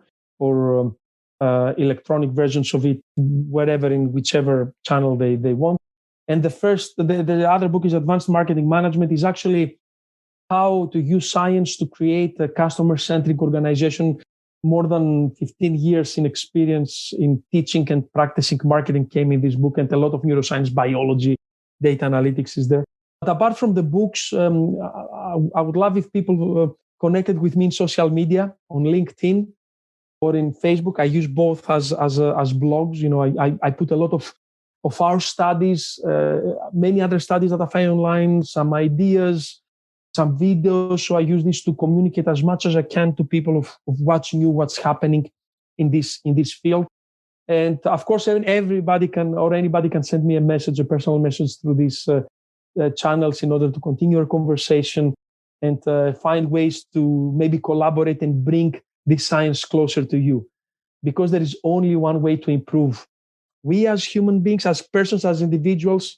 electronic versions of it, wherever, in whichever channel they want. And the other book is Advanced Marketing Management, is actually how to use science to create a customer-centric organization. More than 15 years in experience in teaching and practicing marketing came in this book, and a lot of neuroscience, biology, data analytics is there. But apart from the books, I would love if people connected with me in social media, on LinkedIn or in Facebook. I use both as blogs. I put a lot of our studies, many other studies that I find online, some ideas, some videos. So I use this to communicate as much as I can to people of what's new, what's happening in this field. And of course, anybody can send me a personal message through these channels in order to continue our conversation and find ways to maybe collaborate and bring this science closer to you. Because there is only one way to improve. We as human beings, as persons, as individuals,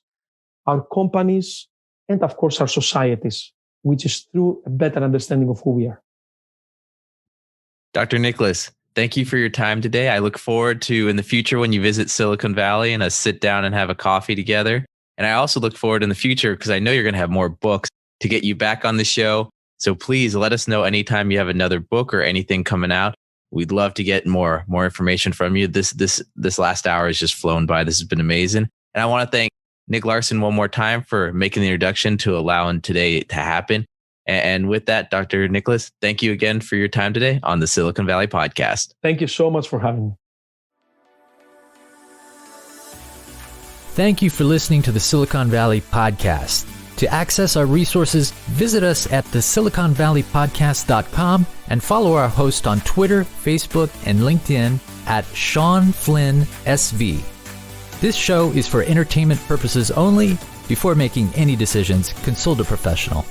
our companies, and of course our societies, which is through a better understanding of who we are. Dr. Nikolaos, thank you for your time today. I look forward to, in the future, when you visit Silicon Valley and us sit down and have a coffee together. And I also look forward in the future, because I know you're going to have more books, to get you back on the show. So please let us know anytime you have another book or anything coming out. We'd love to get more information from you. This last hour has just flown by. This has been amazing. And I want to thank Nick Larson one more time for making the introduction to allowing today to happen. And with that, Dr. Nikolaos, thank you again for your time today on the Silicon Valley Podcast. Thank you so much for having me. Thank you for listening to the Silicon Valley Podcast. To access our resources, visit us at thesiliconvalleypodcast.com and follow our host on Twitter, Facebook, and LinkedIn at Shawn Flynn SV. This show is for entertainment purposes only. Before making any decisions, consult a professional.